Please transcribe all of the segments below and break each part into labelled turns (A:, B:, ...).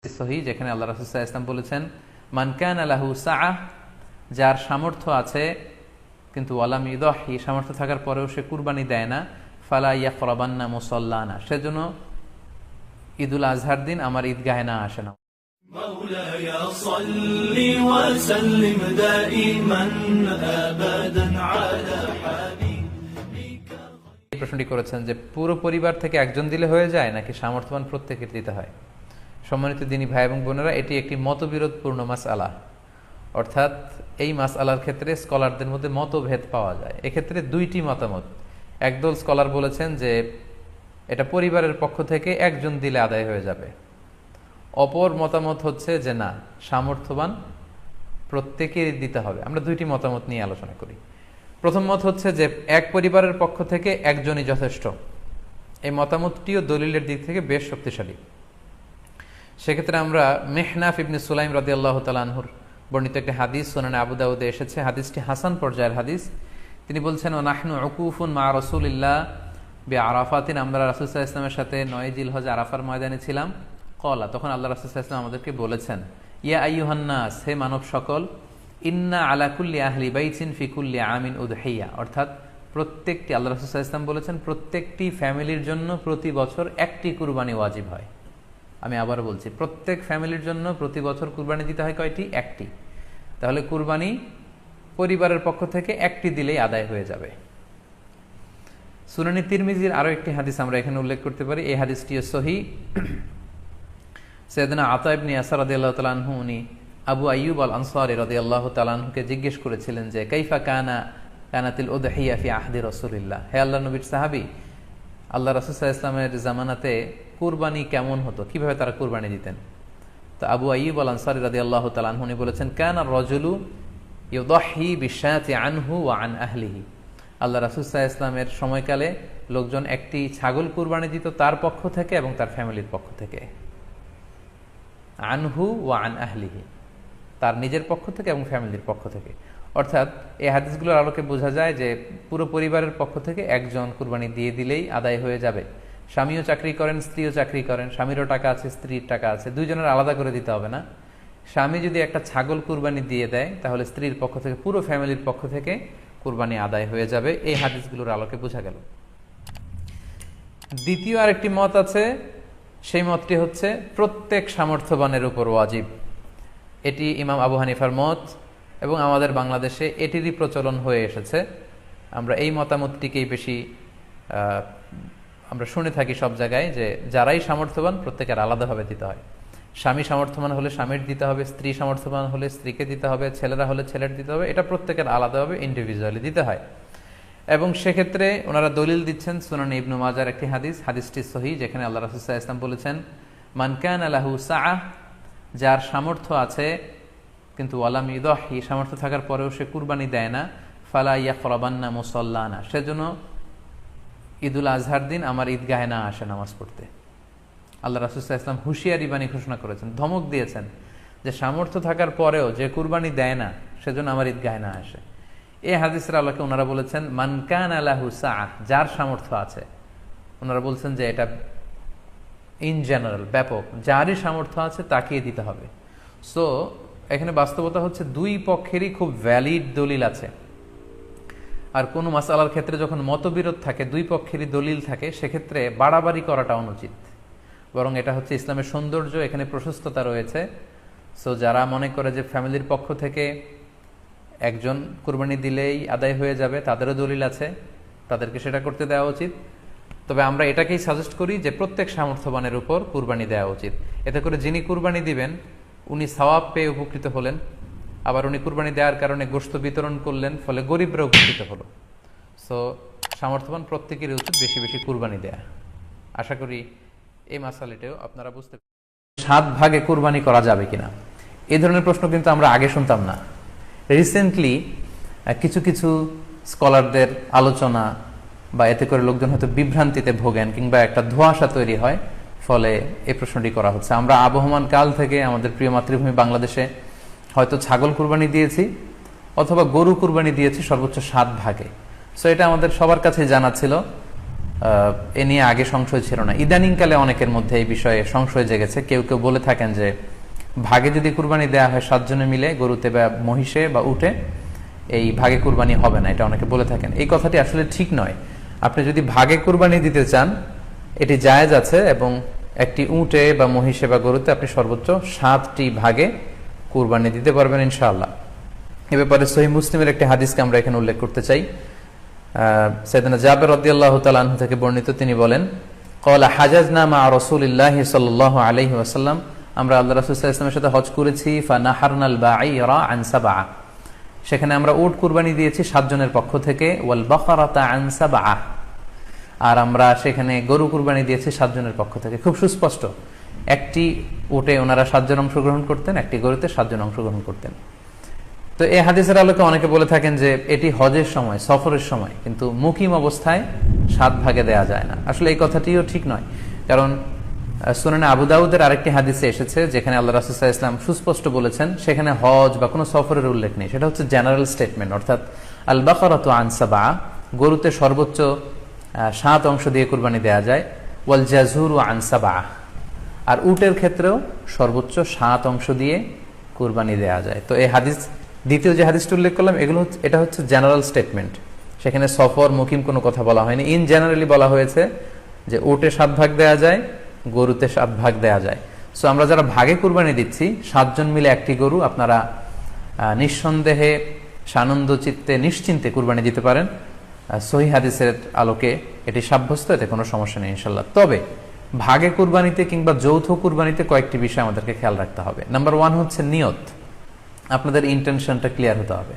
A: সহি, যেখানে আল্লাহ রাসূল সাল্লাল্লাহু আলাইহি ওয়াসাল্লাম বলেছেন, মান কানা লাহু সাআহ, যার সামর্থ্য আছে কিন্তু ওয়ালাম ইউদাহি, সামর্থ্য থাকার পরেও সে কুরবানি দেয় না, ফালা ইয়াকরাবান্না মুসাল্লানা, সেজন্য ঈদুল আজহার দিন আমার ঈদগাহে না আসে না।
B: مولاي صل وسلم دائما ابدا على حبيبك।
A: এই প্রশ্নটি করেছেন যে পুরো পরিবার থেকে একজন দিলে হয়ে যায় নাকি সামর্থ্যবান প্রত্যেকের দিতে হয়। সম্মানিত দিনী ভাই এবং বোনেরা, এটি একটি মতবিরোধপূর্ণ মাসআলা, অর্থাৎ এই মাসআলার ক্ষেত্রে স্কলারদের মধ্যে মতভেদ পাওয়া যায়। এক্ষেত্রে দুইটি মতামত। একদল স্কলার বলেছেন যে এটা পরিবারের পক্ষ থেকে একজন দিলে আদায় হয়ে যাবে। অপর মতামত হচ্ছে যে না, সামর্থ্যবান প্রত্যেকেরই দিতে হবে। আমরা দুইটি মতামত নিয়ে আলোচনা করি। প্রথম মত হচ্ছে যে এক পরিবারের পক্ষ থেকে একজনই যথেষ্ট। এই মতামতটিও দলিলের দিক থেকে বেশ শক্তিশালী। সেক্ষেত্রে আমরা মেহনাফ ইবনে সুলাইম রাদিয়াল্লাহু তাআলা আনহুর বর্ণিত একটি হাদিস সুনানে আবু দাউদে এসেছে। হাদিসটি হাসান পর্যায়ের হাদিস। তিনি বলছেন, ও নাহনু উকুফুন মা রাসূলিল্লাহ বিআরাফাতিন, আমরা রাসূল সাল্লাল্লাহু আলাইহি ওয়াসাল্লামের সাথে 9 জিলহজ আরাফার ময়দানে ছিলাম। কলা, তখন আল্লাহ রাসূল সাল্লাল্লাহু আলাইহি ওয়াসাল্লাম আমাদেরকে বলেছেন, ইয়া আইয়ুহান নাস, হে মানব সকল, ইন্না আলা কুল্লি আহলি বাইতিন ফি কুল্লি আমিন উদহিয়া, অর্থাৎ প্রত্যেকটি, আল্লাহ রাসূল সাল্লাল্লাহু আলাইহি ওয়াসাল্লাম বলেছেন, প্রত্যেকটি ফ্যামিলির জন্য প্রতি বছর একটি কুরবানি ওয়াজিব হয়। আমি আবার বলছি, প্রত্যেক ফ্যামিলির জন্য প্রতি বছর কুরবানি দিতে হয় কয়টি? একটি। তাহলে কুরবানি পরিবারের পক্ষ থেকে একটি দিলেই আদায় হয়ে যাবে। সুনানি তিরমিজির আরো একটি হাদিস আমরা এখানে উল্লেখ করতে পারি। এই হাদিসটিও সহিহ। সাইয়েদনা আতা ইবনে ইয়াসার রাদিয়াল্লাহু তাআলা আনহু, উনি আবু আইয়ুব আল আনসারী রাদিয়াল্লাহু তাআলা আনহুকে জিজ্ঞেস করেছিলেন যে কাইফা কানাতিল উদহিয়া ফি আহদি রাসূলিল্লাহ, হে আল্লাহর নবীর সাহাবী, আল্লাহ রাসূল সাল্লাল্লাহু আলাইহি ওয়াসাল্লামের জামানাতে কুরবানি কেমন হতো, কিভাবে তারা কুরবানি দিতেন? তো আবু আইয়ুব আল আনসারী রাদিয়াল্লাহু তাআলা আনহু বলেছেন, কানা রাজুলু ইউদাহি বিশাতি আনহু ওয়া আন আহলিহি, আল্লাহ রাসূল সাল্লাল্লাহু আলাইহি ওয়াসাল্লামের সময়কালে লোকজন একটি ছাগল কুরবানি দিত তার পক্ষ থেকে এবং তার ফ্যামিলির পক্ষ থেকে। আনহু ওয়া আন আহলিহি, তার নিজের পক্ষ থেকে এবং ফ্যামিলির পক্ষ থেকে। অর্থাৎ এই হাদিসগুলোর আলোকে বোঝা যায় যে পুরো পরিবারের পক্ষ থেকে একজন কুরবানি দিয়ে দিলেই আদায় হয়ে যাবে। স্বামীও চাকরি করেন, স্ত্রীও চাকরি করেন, স্বামীরও টাকা আছে, স্ত্রীর টাকা আছে, দুইজনের আলাদা করে দিতে হবে না। স্বামী যদি একটা ছাগল কুরবানি দিয়ে দেয় তাহলে স্ত্রীর পক্ষ থেকে, পুরো ফ্যামিলির পক্ষ থেকে কুরবানি আদায় হয়ে যাবে। এই হাদিসগুলোর আলোকে বোঝা গেল। দ্বিতীয় আরেকটি মত আছে, সেই মতটি হচ্ছে প্রত্যেক সামর্থ্যবানের উপর ওয়াজিব। এটি ইমাম আবু হানিফার মত এবং আমাদের বাংলাদেশে এটিরই প্রচলন হয়ে এসেছে। আমরা এই মতামতটিকেই বেশি আমরা শুনে থাকি সব জায়গায়, যে যারাই সামর্থ্যবান প্রত্যেকের আলাদাভাবে দিতে হয়। স্বামী সামর্থ্যবান হলে স্বামীর দিতে হবে, স্ত্রী সামর্থ্যবান হলে স্ত্রীকে দিতে হবে, ছেলেরা হলে ছেলের দিতে হবে। এটা প্রত্যেকের আলাদাভাবে ইন্ডিভিজুয়ালি দিতে হয়। এবং সেক্ষেত্রে ওনারা দলিল দিচ্ছেন সুনান ইবনু মাজার একটি হাদিস, হাদিসটি সহিহ, যেখানে আল্লাহ রাসূল সাল্লাল্লাহু আলাইহি ওয়াসাল্লাম বলেছেন, মান কানা লাহু সাআহ, যার সামর্থ্য আছে কিন্তু ওয়ালাম ইউদাহি, সামর্থ্য থাকার পরেও সে কুরবানি দেয় না, ফালা ইয়াকরাবান্না মুসাল্লানা, সেজন্য ঈদুল আজহার দিন আমার ঈদগাহে না আসে নামাজ পড়তে। আল্লাহ রাসূল সাল্লাল্লাহু আলাইহি ওয়াসাল্লাম হুঁশিয়ারি বাণী ঘোষণা করেছেন, ধমক দিয়েছেন যে সামর্থ্য থাকার পরেও যে কুরবানি দেয় না সেজন্য আমার ঈদগাহে না আসে। এই হাদিসের আলোকে ওনারা বলেছেন মান কানা লাহু সাআহ, যার সামর্থ্য আছে। ওনারা বলছেন যে এটা ইন জেনারেল, ব্যাপক, যারই সামর্থ্য আছে তাকেই দিতে হবে। সো এখানে বাস্তবতা হচ্ছে দুই পক্ষেরই খুব ভ্যালিড দলিল আছে। আর কোনো মাসআলার ক্ষেত্রে যখন মতবিরোধ থাকে, দুই পক্ষেরই দলিল থাকে, সেক্ষেত্রে বাড়াবাড়ি করাটা অনুচিত। বরং এটা হচ্ছে ইসলামের সৌন্দর্য, এখানে প্রশস্ততা রয়েছে। সো যারা মনে করে যে ফ্যামিলির পক্ষ থেকে একজন কুরবানি দিলেই আদায় হয়ে যাবে, তাদেরও দলিল আছে, তাদেরকে সেটা করতে দেওয়া উচিত। তবে আমরা এটাকেই সাজেস্ট করি যে প্রত্যেক সামর্থ্যবানের উপর কুরবানি দেওয়া উচিত। এতে করে যিনি কুরবানি দিবেন উনি সওয়াব পেয়ে উপকৃত হলেন, আবার উনি কুরবানি দেওয়ার কারণে গোশত বিতরণ করলেন, ফলে গরিবরা উপকৃত হলো। সো সামর্থ্যবান প্রত্যেকেরই উচিত বেশি বেশি কুরবানি দেয়া। আশা করি এই মাসালাটাও আপনারা বুঝতে পারবেন। 7 ভাগে কুরবানি করা যাবে কিনা, এই ধরনের প্রশ্ন কিন্তু আমরা আগে শুনতাম না। রিসেন্টলি কিছু কিছু স্কলারদের আলোচনা বা এতে করে লোকজন হয়তো বিভ্রান্তিতে ভোগেন কিংবা একটা ধোঁয়াশা তৈরি হয়, ফলে এই প্রশ্নটি করা হচ্ছে। আমরা আবহমান কাল থেকে আমাদের প্রিয় মাতৃভূমি বাংলাদেশে হয়তো ছাগল কুরবানি দিয়েছি অথবা গরু কুরবানি দিয়েছি সর্বোচ্চ 7 ভাগে। সো এটা আমাদের সবার কাছে জানা ছিল। এ নিয়ে আগে সংশয় ছিল না, ইদানিংকালে অনেকের মধ্যে এই বিষয়ে সংশয় জেগেছে। কেউ কেউ বলে থাকেন যে ভাগে যদি কুরবানি দেওয়া হয় 7 জনে মিলে, গরুতে বা মহিষে বা উটে, এই ভাগে কুরবানি হবে না, এটা অনেকে বলে থাকেন। এই কথাটি আসলে ঠিক নয়। আপনি যদি ভাগে কুরবানি দিতে চান এটি জায়েজ আছে, এবং একটি উটে বা মহিষে বা গরুতে আপনি সর্বোচ্চ 7টি ভাগে কুরবানি দিতে পারবেন ইনশাআল্লাহ। এ ব্যাপারে সহিহ মুসলিমের একটি হাদিসকে আমরা এখানে উল্লেখ করতে চাই। সাইয়েদনা জাবের রাদিয়াল্লাহু তাআলা আনহু থেকে বর্ণিত, তিনি বলেন, ক্বালা হাজাজনা মা রাসূলিল্লাহি সাল্লাল্লাহু আলাইহি ওয়াসাল্লাম, আমরা আল্লাহ রাসূল সাল্লাল্লাহু আলাইহি ওয়াসাল্লামের সাথে হজ করেছি। ফানাহারনাল বাঈরা আন সাবআ, সেখানে আমরা উট কুরবানি দিয়েছি 7 জনের পক্ষ থেকে। ওয়াল বাকারাতা আন সাবআ, আর আমরা সেখানে গরু কুরবানি দিয়েছি 7 জনের পক্ষ থেকে। খুব সুস্পষ্ট, একটি উটে ওনারা 7 জন অংশগ্রহণ করতেন, একটি গরুতে 7 জন অংশগ্রহণ করতেন। তো এই হাদিসের আলোকে অনেকে বলে থাকেন যে এটি হজের সময়, সফরের সময়, কিন্তু মুকিম অবস্থায় 7 ভাগে দেয়া যায় না। আসলে এই কথাটিও ঠিক নয়, কারণ সুনানে আবু দাউদের আরেকটি হাদিসে এসেছে যেখানে আল্লাহ রাসূল সাল্লাল্লাহু আলাইহি ওয়াসাল্লাম সুস্পষ্ট বলেছেন, সেখানে হজ বা কোনো সফরের উল্লেখ নেই। সেটা হচ্ছে জেনারেল স্টেটমেন্ট, অর্থাৎ আল বাকারাতু আন সাবআ, গরুতে সর্বোচ্চ 7 অংশ দিয়ে কুরবানি দেয়া যায়। ওয়াল জাযুরু আন সাবআ, আর উটের ক্ষেত্রেও সর্বোচ্চ 7 অংশ দিয়ে কুরবানি দেয়া যায়। তো এই হাদিস, দ্বিতীয় যে হাদিসটি উল্লেখ করলাম, এটা হচ্ছে জেনারেল স্টেটমেন্ট। সেখানে সফর মুকিম কোনো কথা বলা হয়নি। ইন জেনারেলি বলা হয়েছে যে উটে 7 ভাগ দেয়া যায়, গরুতে 7 ভাগ দেয়া যায়। সো আমরা যারা ভাগে কুরবানি দিচ্ছি, 7 জন মিলে একটি গরু, আপনারা নিঃসন্দেহে সানন্দ চিত্তে নিশ্চিন্তে কুরবানি দিতে পারেন। সহিহ হাদিসের আলোকে এটি সাব্যস্ত, এতে কোনো সমস্যা নেই ইনশাল্লাহ। তবে ভাগে কুরবানিতে কিংবা যৌথ কুরবানিতে কয়েকটি বিষয় আমাদেরকে খেয়াল রাখতে হবে। নাম্বার 1 হচ্ছে নিয়ত। আপনাদের ইন্টেনশনটা ক্লিয়ার হতে হবে।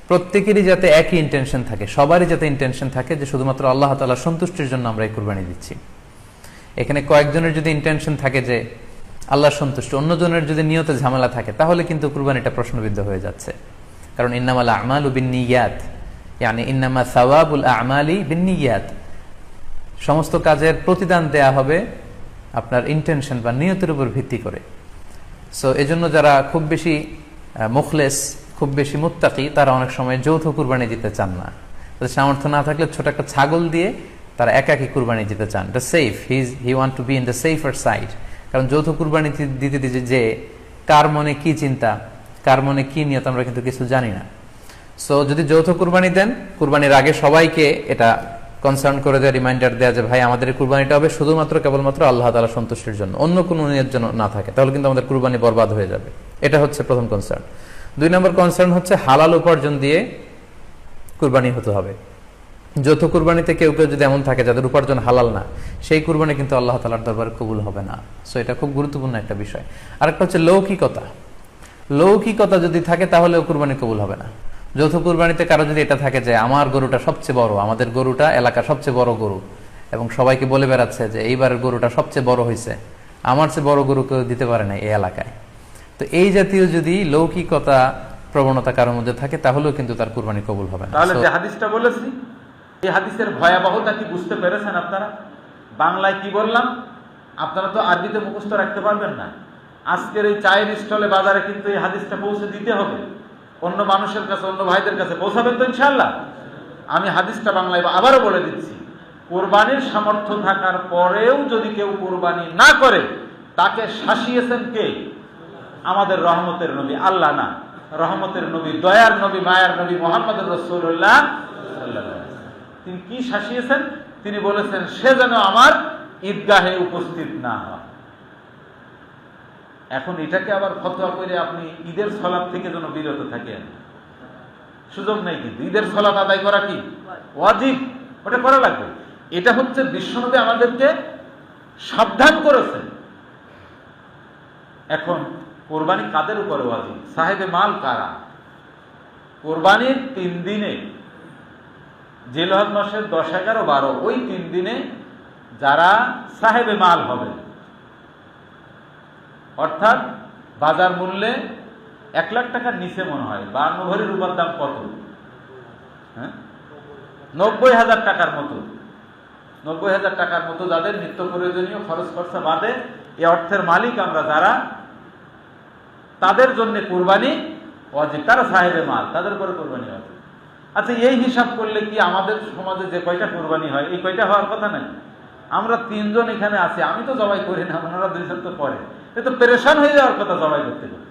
A: প্রত্যেকেরই যাতে একই ইন্টেনশন থাকে, সবারই যাতে ইন্টেনশন থাকে যে শুধুমাত্র আল্লাহ তাআলার সন্তুষ্টির জন্য আমরা এই কুরবানি দিচ্ছি। এখানে কয়েকজনের যদি ইন্টেনশন থাকে যে আল্লাহর সন্তুষ্টি, অন্যজনের যদি নিয়তে ঝামেলা থাকে, তাহলে কিন্তু কুরবানিটা প্রশ্নবিদ্ধ হয়ে যাচ্ছে। কারণ ইন্নামাল আমালু বিন্নিয়াত, ইয়ানি ইন্নামা সাওয়াবুল আমালি বিন্নিয়াত, সমস্ত কাজের প্রতিদান দেয়া হবে আপনার ইন্টেনশন বা নিয়তের উপর ভিত্তি করে। সো এজন্য যারা খুব বেশি মুখলেস, খুব বেশি মুত্তাকি, তারা অনেক সময় যৌথ কুরবানি দিতে চান না। তাদের সামর্থ্য না থাকলে ছোট একটা ছাগল দিয়ে তারা একাকী কুরবানি দিতে চান। এটা safe, he want to be in the safer side. কারণ যৌথ কুরবানি দিতে দিতে যে কার মনে কি চিন্তা, কার মনে কি নিয়ত, আমরা কিন্তু কিছু জানি না। সো যদি যৌথ কুরবানি দেন, কুরবানির আগে সবাইকে এটা কনসার্ন করে দেওয়া, রিমাইন্ডার দেওয়া যে ভাই আমাদের কুরবানিটা হবে শুধুমাত্র কেবলমাত্র আল্লাহ তাআলা সন্তুষ্টির জন্য, অন্য কোনো নিয়ত যেন না থাকে, তাহলে কিন্তু আমাদের কুরবানি বরবাদ হয়ে যাবে। এটা হচ্ছে প্রথম কনসার্ন। 2 নম্বর কনসার্ন হচ্ছে হালাল উপার্জন দিয়ে কুরবানি হতে হবে। যৌথ কুরবানিতে কেউ কেউ যদি এমন থাকে যাদের উপার্জন হালাল না, সেই কুরবানি কিন্তু আল্লাহ তাআলার দরবারে কবুল হবে না। সো এটা খুব গুরুত্বপূর্ণ একটা বিষয়। আরেকটা হচ্ছে লৌকিকতা। লৌকিকতা যদি থাকে তাহলেও কুরবানি কবুল হবে না। যৌথ কুরবানিতে কারো যদি এটা থাকে যে আমার গরুটা সবচেয়ে বড়, আমাদের গরুটা এলাকার সবচেয়ে বড় গরু, এবং সবাইকে বলে বেড়াচ্ছে যে এইবারের গরুটা সবচেয়ে বড় হয়েছে, আমার চেয়ে বড় গরু কেউ দিতে পারে না এই এলাকায়, তো এই জাতীয় যদি লৌকিকতা প্রবণতা কারোর মধ্যে থাকে, তাহলেও কিন্তু তার কুরবানি কবুল হবে না।
C: তাহলে যে হাদিসটা বলেছি, এই হাদিসের ভয়াবহতা কি বুঝতে পেরেছেন আপনারা? বাংলায় কি বললাম, আপনারা তো আরবিতে মুখস্থ রাখতে পারবেন না। আজকের এই চায়ের স্টলে বাজারে কিন্তু এই হাদিসটা পৌঁছে দিতে হবে, অন্য মানুষের কাছে, অন্য ভাইদের কাছে পৌঁছাবেন তো ইনশাআল্লাহ। আমি হাদিসটা বাংলায় আবারও বলে দিচ্ছি, কোরবানির সামর্থ্য থাকার পরেও যদি কেউ কোরবানি না করে, তাকে শাসিয়েছেন কে? আমাদের রহমতের নবী, আল্লাহ না, রহমতের নবী, দয়ার নবী, মায়ার নবী মুহাম্মদুর রাসূলুল্লাহ সাল্লাল্লাহু আলাইহি ওয়াসাল্লাম। তিনি কি শাসিয়েছেন? তিনি বলেছেন সে যেন আমার ঈদগাহে উপস্থিত না হয়। এখন এটাকে আবার ফতোয়া করে আপনি ঈদের সালাত থেকে যেন বিরত থাকেন, সুযোগ নেই। কিন্তু ঈদের সালাত আদায় করা কি ওয়াজিব, ওটা করা লাগবে। এটা হচ্ছে বিশ্বনবী আমাদেরকে সাবধান করেছেন। এখন কোরবানি কাদের উপরে ওয়াজিব? সাহেবে মাল কারা? কোরবানির 3 দিনে, জিলহজ মাসের 10, 11, 12, ওই 3 দিনে যারা সাহেবে মাল হবে, অর্থাৎ বাজার মূল্যে 1 লাখ টাকার নিচে মনে হয় 52 ভরি রূপার দাম কত? 90,000 টাকার মতো। 90,000 টাকার মতো যাদের নিত্য প্রয়োজনীয় খরচ খরচা বাদে এই অর্থের মালিক আমরা যারা, তাদের জন্য কুরবানি ওয়াজিব। তারা সাহেবে মাল, তাদের উপরে কুরবানি ওয়াজিব। আচ্ছা, এই হিসাব করলে কি আমাদের সমাজে যে কয়টা কোরবানি হয় এই কয়টা হওয়ার কথা নাই? আমরা 3 জন এখানে আছি, আমি তো জবাই করি না, ওনারা 2 জন তো পরে, এ তো পেরেশান হয়ে যাওয়ার কথা জবাই করতে করতে।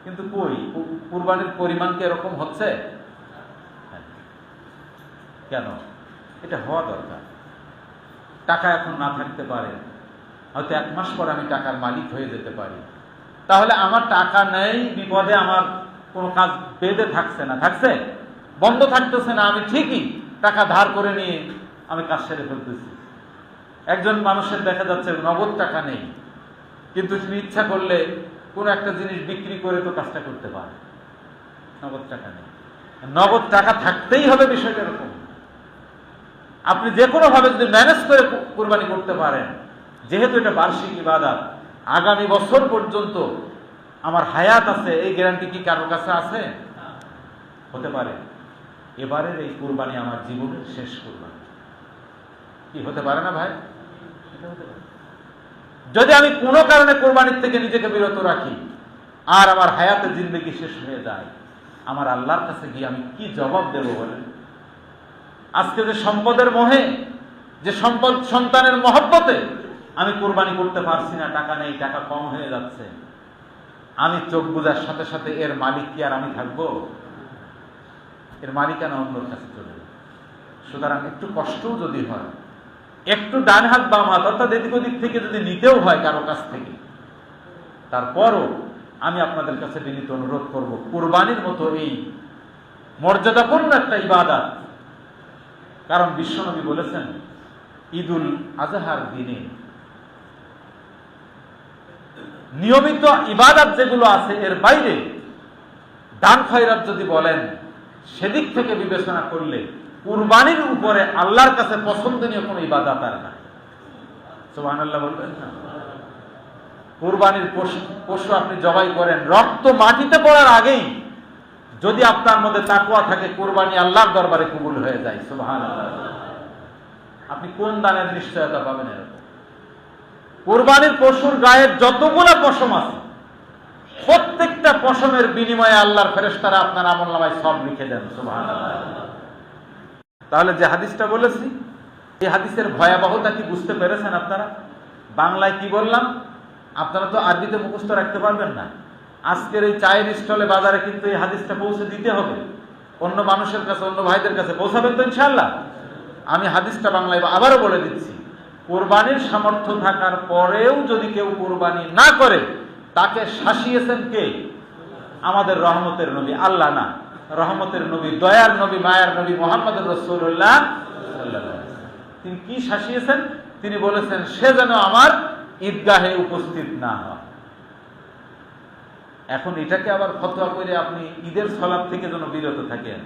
C: কিন্তু কই কুরবানির পরিমাণ কি এরকম হচ্ছে? কেন? এটা হওয়া দরকার। টাকা এখন না থাকতে পারে, হয়তো 1 মাস পরে আমি টাকার মালিক হয়ে যেতে পারি, তাহলে আমার টাকা নেই, বিপদে আমার কোনো কাজ বেঁধে থাকছে না, থাকছে বন্ধ থাকতেছে না, আমি ঠিকই টাকা ধার করে নিয়ে আমি কাজ সেরে ফেলতেছি। একজন মানুষের দেখা যাচ্ছে নগদ টাকা নেই, কিন্তু তিনি ইচ্ছা করলে কোনো একটা জিনিস বিক্রি করে তো কাজটা করতে পারে, নগদ টাকা নেই। নগদ টাকা থাকতেই হবে বিষয়টা এরকম। আপনি যে কোনো ভাবে যদি ম্যানেজ করে কুরবানি করতে পারেন, যেহেতু এটা বার্ষিক ইবাদত, আগামী বছর পর্যন্ত আমার হায়াত আছে, এই গ্যারান্টি কি কারোর কাছে আছে? হতে পারে এবারের এই কুরবানি আমার জীবনের শেষ কুরবানি, কি হতে পারে না ভাই? এটা হতে পারে। যদি আমি কোনো কারণে কোরবানির থেকে নিজেকে বিরত রাখি আর আমার হায়াতের জিন্দেগি শেষ হয়ে যায়, আমার আল্লাহর কাছে গিয়ে আমি কি জবাব দেব বলেন? আজকে যে সম্পদের মোহে, যে সম্পদ সন্তানের মহব্বতে আমি কোরবানি করতে পারছি না, টাকা নেই, টাকা কম হয়ে যাচ্ছে, আমি চোখ বুজার সাথে সাথে এর মালিক কি আর আমি থাকবো? এর মালিকানা অন্যর কাছে চলে যাবে। সুতরাং একটু কষ্টও যদি হয়, একটু ডান হাত বাম হাত অর্থাৎ এদিক ওদিক থেকে যদি নিতেও হয় কারো কাছ থেকে, তারপরও আমি আপনাদের কাছে বিনীত অনুরোধ করব, কুরবানির মতো এই মর্যাদাপূর্ণ একটা ইবাদত, কারণ বিশ্বনবী বলেছেন ঈদুল আজহার দিনে নিয়মিত ইবাদত যেগুলো আছে এর বাইরে দান খয়রাত যদি বলেন, সেদিক থেকে বিবেচনা করলে কুরবানির উপরে আল্লাহর কাছে পছন্দনীয় কোনো ইবাদত আর না। সুবহানাল্লাহ বলবেন না? কুরবানির পশু আপনি জবাই করেন, রক্ত মাটিতে পড়ার আগেই যদি আপনার মধ্যে তাকওয়া থাকে, কুরবানি আল্লাহর দরবারে কবুল হয়ে যায়। সুবহানাল্লাহ। আপনি কোন দানের নিশ্চয়তা পাবেন এরকম? কুরবানির পশুর গায়ের যতগুলো পশম আছে, প্রত্যেকটা পশমের বিনিময়ে আল্লাহর ফেরেশতারা আপনার আমলনামায় সব লিখে দেন। সুবহানাল্লাহ। তাহলে যে হাদিসটা বলেছি, এই হাদিসের ভয়াবহতা কি বুঝতে পেরেছেন আপনারা? বাংলায় কি বললাম আপনারা তো আরবিতে মুখস্থ রাখতে পারবেন না। আজকের এই চায়ের স্টলে বাজারে কিন্তু এই হাদিসটা পৌঁছে দিতে হবে, অন্য মানুষের কাছে, অন্য ভাইদের কাছে পৌঁছাবেন তো ইনশাআল্লাহ? আমি হাদিসটা বাংলায় আবারও বলে দিচ্ছি, কোরবানির সামর্থ্য থাকার পরেও যদি কেউ কোরবানি না করে, তাকে শাসিয়েছেন কে? আমাদের রহমতের নবী, আল্লাহ না, রহমতের নবী, দয়ার নবী, মায়ার নবী মুহাম্মদুর রাসূলুল্লাহ সাল্লাল্লাহু আলাইহি ওয়াসাল্লাম। তিনি কি শাসিয়েছেন? তিনি বলেছেন সে যেন আমার ঈদগাহে উপস্থিত না হয়। এখন এটাকে আবার ফতোয়া করে আপনি ঈদের সালাত থেকে যেন বিরত থাকেন,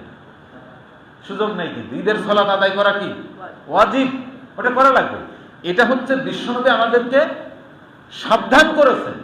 C: সুযোগ নেই। কিন্তু ঈদের সালাত আদায় করা কি ওয়াজিব, ওটা করা লাগবে। এটা হচ্ছে বিশ্বনবী আমাদেরকে সাবধান করেছেন